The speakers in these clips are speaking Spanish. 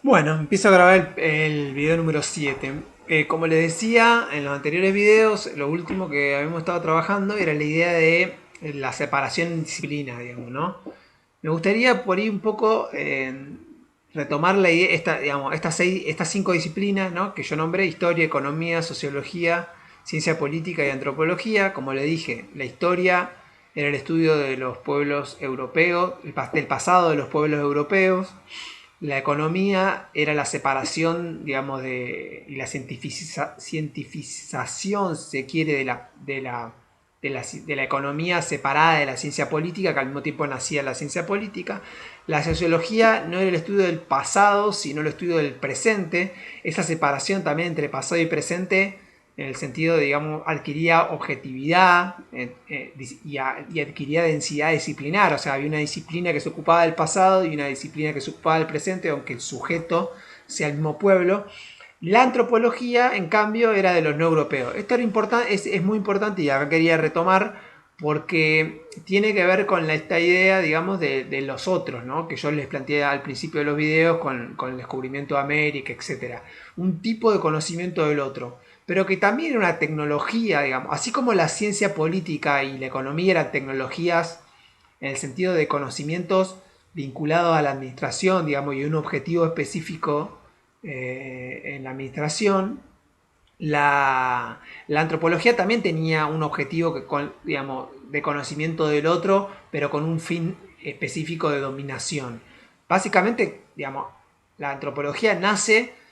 Bueno, empiezo a grabar el video número 7. Como les decía en los anteriores videos, lo último que habíamos estado trabajando era la idea de la separación en disciplinas, digamos, ¿no? Me gustaría por ahí un poco retomar la idea, digamos, estas cinco disciplinas, ¿no? Que yo nombré: historia, economía, sociología, ciencia política y antropología. Como le dije, la historia era el estudio de los pueblos europeos, del pasado de los pueblos europeos. La economía era la separación, digamos, y la cientificación, si se quiere, de la economía separada de la ciencia política, que al mismo tiempo nacía la ciencia política. La sociología no era el estudio del pasado, sino el estudio del presente. Esa separación también entre pasado y presente, en el sentido de, digamos, adquiría objetividad y adquiría densidad disciplinar. O sea, había una disciplina que se ocupaba del pasado y una disciplina que se ocupaba del presente, aunque el sujeto sea el mismo pueblo. La antropología, en cambio, era de los no europeos. Esto es muy importante, y acá quería retomar porque tiene que ver con esta idea, digamos, de los otros, ¿no? Que yo les planteé al principio de los videos con el descubrimiento de América, etcétera. Un tipo de conocimiento del otro, pero que también era una tecnología, digamos, así como la ciencia política y la economía eran tecnologías en el sentido de conocimientos vinculados a la administración, digamos, y un objetivo específico en la administración. La antropología también tenía un objetivo digamos, de conocimiento del otro, pero con un fin específico de dominación. Básicamente, digamos, la antropología nace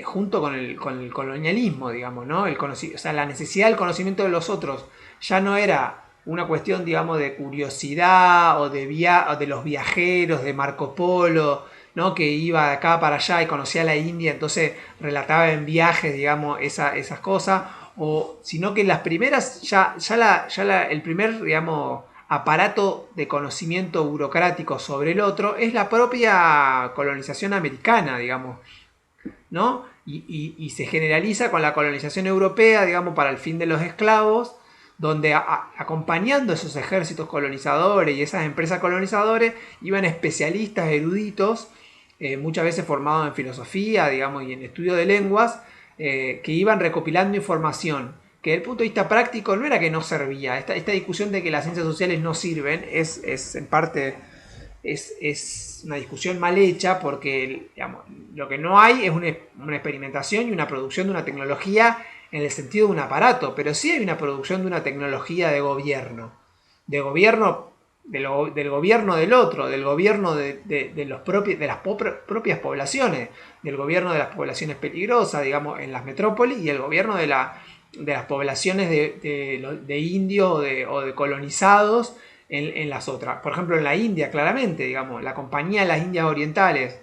junto con el colonialismo, digamos, ¿no? O sea, la necesidad del conocimiento de los otros ya no era una cuestión, digamos, de curiosidad o de los viajeros, de Marco Polo, ¿no? Que iba de acá para allá y conocía la India, entonces relataba en viajes, digamos, esas cosas, sino que las primeras, el primer, digamos, aparato de conocimiento burocrático sobre el otro es la propia colonización americana, digamos, ¿no? Y se generaliza con la colonización europea, digamos, para el fin de los esclavos, donde acompañando esos ejércitos colonizadores y esas empresas colonizadoras iban especialistas eruditos, muchas veces formados en filosofía, digamos, y en estudio de lenguas, que iban recopilando información que desde el punto de vista práctico no era que no servía. Esta discusión de que las ciencias sociales no sirven es en parte es una discusión mal hecha, porque, digamos, lo que no hay es una experimentación y una producción de una tecnología en el sentido de un aparato, pero sí hay una producción de una tecnología de gobierno del gobierno del otro, del gobierno de las propias poblaciones, del gobierno de las poblaciones peligrosas, digamos, en las metrópolis, y el gobierno de las poblaciones de indios o de colonizados en las otras. Por ejemplo, en la India, claramente, digamos, la Compañía de las Indias Orientales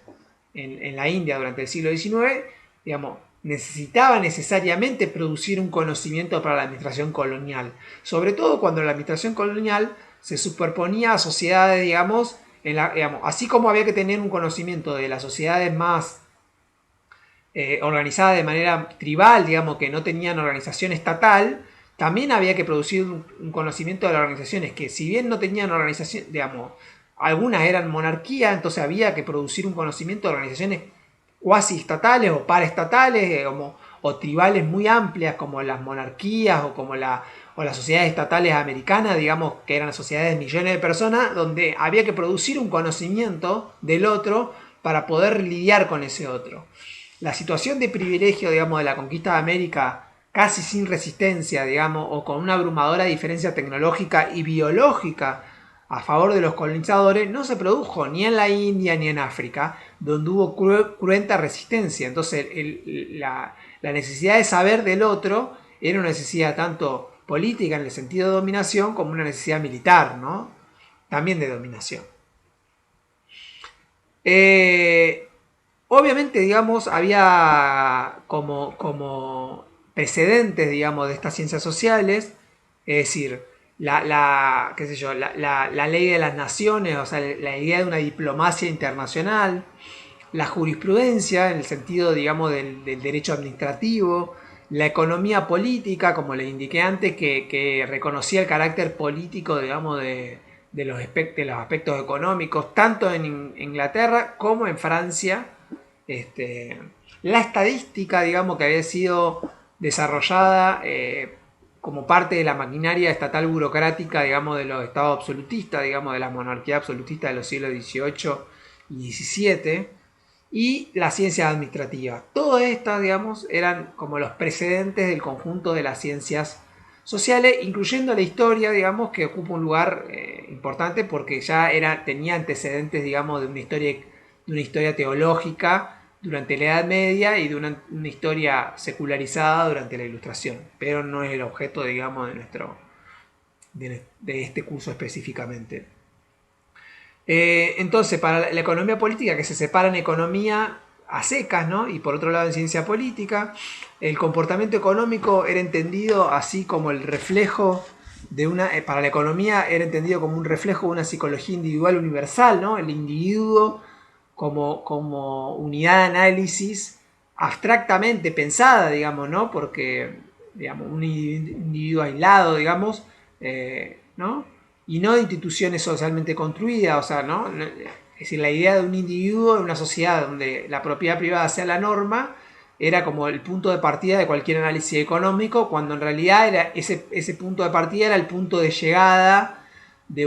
en la India durante el siglo XIX, digamos, necesitaba necesariamente producir un conocimiento para la administración colonial. Sobre todo cuando la administración colonial se superponía a sociedades, digamos, digamos, así como había que tener un conocimiento de las sociedades más organizadas de manera tribal, digamos, que no tenían organización estatal, también había que producir un conocimiento de las organizaciones que, si bien no tenían organización, digamos, algunas eran monarquía, entonces había que producir un conocimiento de organizaciones cuasi estatales o paraestatales, o tribales muy amplias, como las monarquías o las sociedades estatales americanas, digamos, que eran sociedades de millones de personas, donde había que producir un conocimiento del otro para poder lidiar con ese otro. La situación de privilegio, digamos, de la conquista de América, casi sin resistencia, digamos, o con una abrumadora diferencia tecnológica y biológica a favor de los colonizadores, no se produjo ni en la India ni en África, donde hubo cruenta resistencia. Entonces, la necesidad de saber del otro era una necesidad tanto política en el sentido de dominación como una necesidad militar, ¿no? También de dominación. Eh, Obviamente, digamos, había como precedentes, digamos, de estas ciencias sociales, es decir, qué sé yo, la ley de las naciones, o sea, la idea de una diplomacia internacional, la jurisprudencia en el sentido, digamos, del derecho administrativo, la economía política, como les indiqué antes, que reconocía el carácter político, digamos, de los aspectos económicos, tanto en Inglaterra como en Francia, La estadística, digamos, que había sido desarrollada como parte de la maquinaria estatal burocrática, digamos, de los estados absolutistas, digamos, de la monarquía absolutista de los siglos XVIII y XVII, y la ciencia administrativa. Todas estas, digamos, eran como los precedentes del conjunto de las ciencias sociales, incluyendo la historia, digamos, que ocupa un lugar importante porque ya tenía antecedentes, digamos, de una historia teológica durante la Edad Media y de una historia secularizada durante la Ilustración, pero no es el objeto, digamos, de este curso específicamente. Entonces, para la economía política, que se separa en economía a secas, ¿no? Y por otro lado en ciencia política, el comportamiento económico era entendido así como el reflejo de para la economía era entendido como un reflejo de una psicología individual universal, ¿no? El individuo como unidad de análisis abstractamente pensada, digamos, ¿no? Porque, digamos, un individuo aislado, digamos, ¿no? Y no de instituciones socialmente construidas, o sea, ¿no? Es decir, la idea de un individuo en una sociedad donde la propiedad privada sea la norma era como el punto de partida de cualquier análisis económico, cuando en realidad ese punto de partida era el punto de llegada de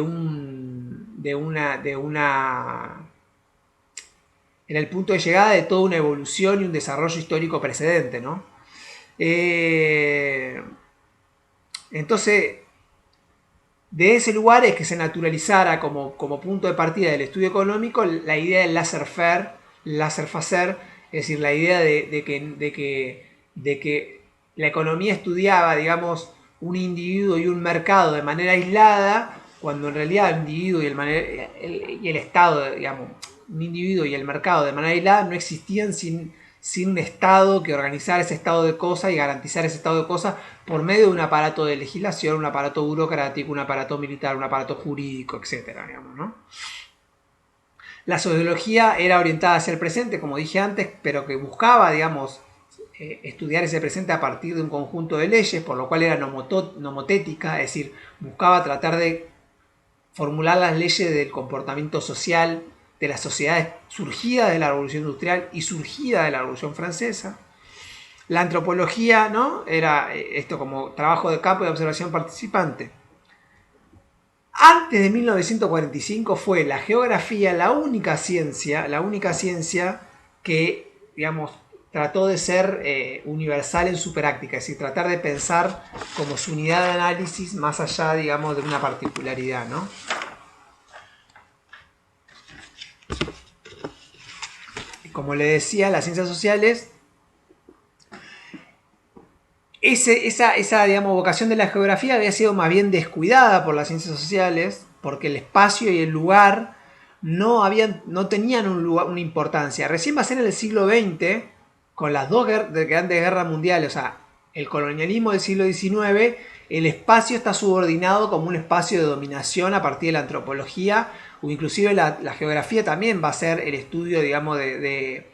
era el punto de llegada de toda una evolución y un desarrollo histórico precedente, ¿no? Entonces, de ese lugar es que se naturalizara como punto de partida del estudio económico la idea del laissez-faire, laissez-faire, es decir, la idea de que la economía estudiaba, digamos, un individuo y un mercado de manera aislada, cuando en realidad el individuo y el Estado, digamos, un individuo y el mercado de manera aislada no existían sin un Estado que organizara ese estado de cosas y garantizar ese estado de cosas por medio de un aparato de legislación, un aparato burocrático, un aparato militar, un aparato jurídico, etcétera, digamos, ¿no? La sociología era orientada hacia el presente, como dije antes, pero que buscaba, digamos, estudiar ese presente a partir de un conjunto de leyes, por lo cual era nomotética, es decir, buscaba tratar de formular las leyes del comportamiento social de las sociedades surgidas de la Revolución Industrial y surgidas de la Revolución Francesa. La antropología, ¿no? Era esto como trabajo de campo y de observación participante. Antes de 1945 fue la geografía la única ciencia que, digamos, trató de ser universal en su práctica, es decir, tratar de pensar como su unidad de análisis más allá, digamos, de una particularidad, ¿no? Como le decía, las ciencias sociales, esa digamos, vocación de la geografía había sido más bien descuidada por las ciencias sociales, porque el espacio y el lugar no tenían una importancia. Recién va a ser en el siglo XX, con las dos grandes guerras mundiales, o sea, el colonialismo del siglo XIX, el espacio está subordinado como un espacio de dominación a partir de la antropología, o inclusive la geografía también va a ser el estudio, digamos, de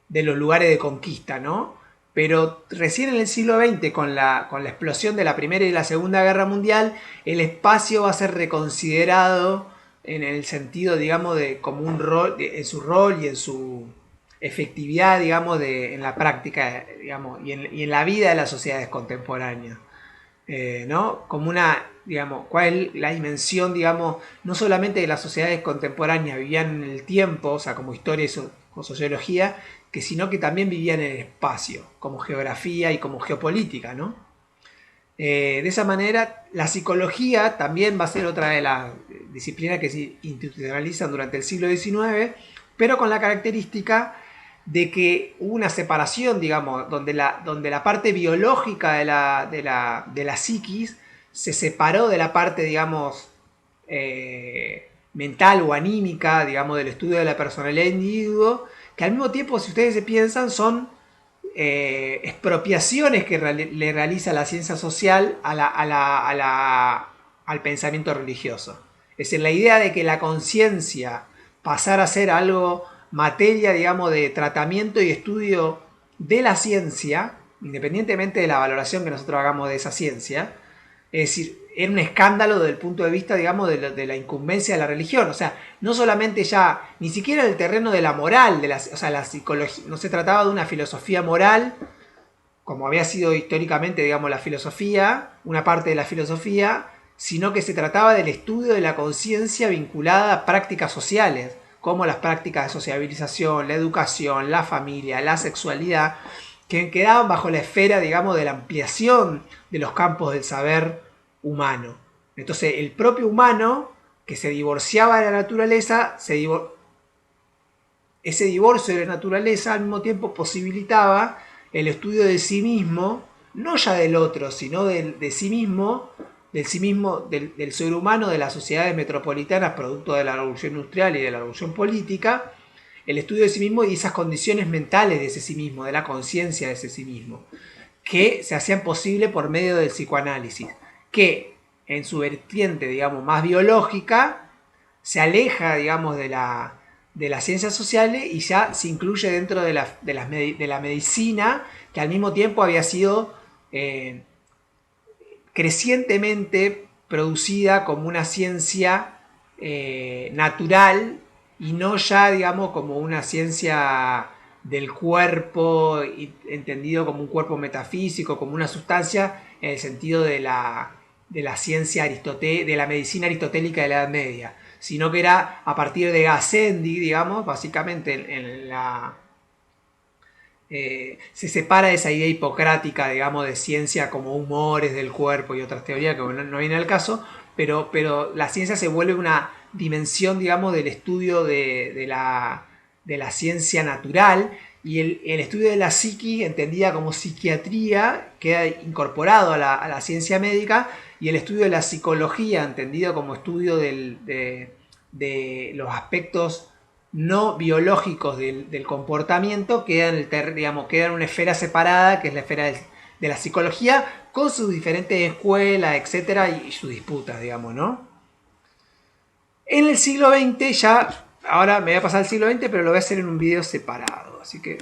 los lugares de conquista, ¿no? Pero recién en el siglo XX, con la explosión de la Primera y la Segunda Guerra Mundial, el espacio va a ser reconsiderado en el sentido, digamos, de como un rol, en su rol y en su efectividad, digamos, en la práctica, digamos, y en la vida de las sociedades contemporáneas. ¿No? Como digamos, cuál es la dimensión, digamos, no solamente de las sociedades contemporáneas vivían en el tiempo, o sea, como historia y sociología, sino que también vivían en el espacio, como geografía y como geopolítica, ¿no? De esa manera, la psicología también va a ser otra de las disciplinas que se institucionalizan durante el siglo XIX, pero con la característica de que hubo una separación, digamos, donde la parte biológica de la psiquis se separó de la parte, digamos, mental o anímica, digamos, del estudio de la personalidad del individuo, que al mismo tiempo, si ustedes se piensan, son expropiaciones que le realiza la ciencia social al pensamiento religioso. Es decir, la idea de que la conciencia pasara a ser algo materia, digamos, de tratamiento y estudio de la ciencia, independientemente de la valoración que nosotros hagamos de esa ciencia, Es decir, era un escándalo desde el punto de vista, digamos, de la incumbencia de la religión. O sea, no solamente ya, ni siquiera en el terreno de la moral, o sea, la psicología, no se trataba de una filosofía moral, como había sido históricamente, digamos, la filosofía, una parte de la filosofía, sino que se trataba del estudio de la conciencia vinculada a prácticas sociales, como las prácticas de sociabilización, la educación, la familia, la sexualidad, que quedaban bajo la esfera, digamos, de la ampliación de los campos del saber humano. Entonces, el propio humano, que se divorciaba de la naturaleza, ese divorcio de la naturaleza al mismo tiempo posibilitaba el estudio de sí mismo, no ya del otro, sino de sí mismo, del ser humano, de las sociedades metropolitanas, producto de la revolución industrial y de la revolución política, el estudio de sí mismo y esas condiciones mentales de ese sí mismo, de la conciencia de ese sí mismo, que se hacían posible por medio del psicoanálisis, que en su vertiente, digamos, más biológica, se aleja, digamos, de las ciencias sociales y ya se incluye dentro de la medicina, que al mismo tiempo había sido crecientemente producida como una ciencia natural y no ya, digamos, como una ciencia del cuerpo, entendido como un cuerpo metafísico, como una sustancia, en el sentido de la ciencia de la medicina aristotélica de la Edad Media, sino que era a partir de Gassendi, digamos, básicamente en la se separa de esa idea hipocrática, digamos, de ciencia como humores del cuerpo y otras teorías que no viene al caso, pero la ciencia se vuelve una dimensión, digamos, del estudio de la ciencia natural y el estudio de la psiquis, entendida como psiquiatría, queda incorporado a la ciencia médica y el estudio de la psicología, entendido como estudio de los aspectos no biológicos del comportamiento quedan, digamos, quedan en una esfera separada, que es la esfera de la psicología, con sus diferentes escuelas, etcétera, y sus disputas, digamos, ¿no? En el siglo XX ya, ahora me voy a pasar al siglo XX, pero lo voy a hacer en un video separado, así que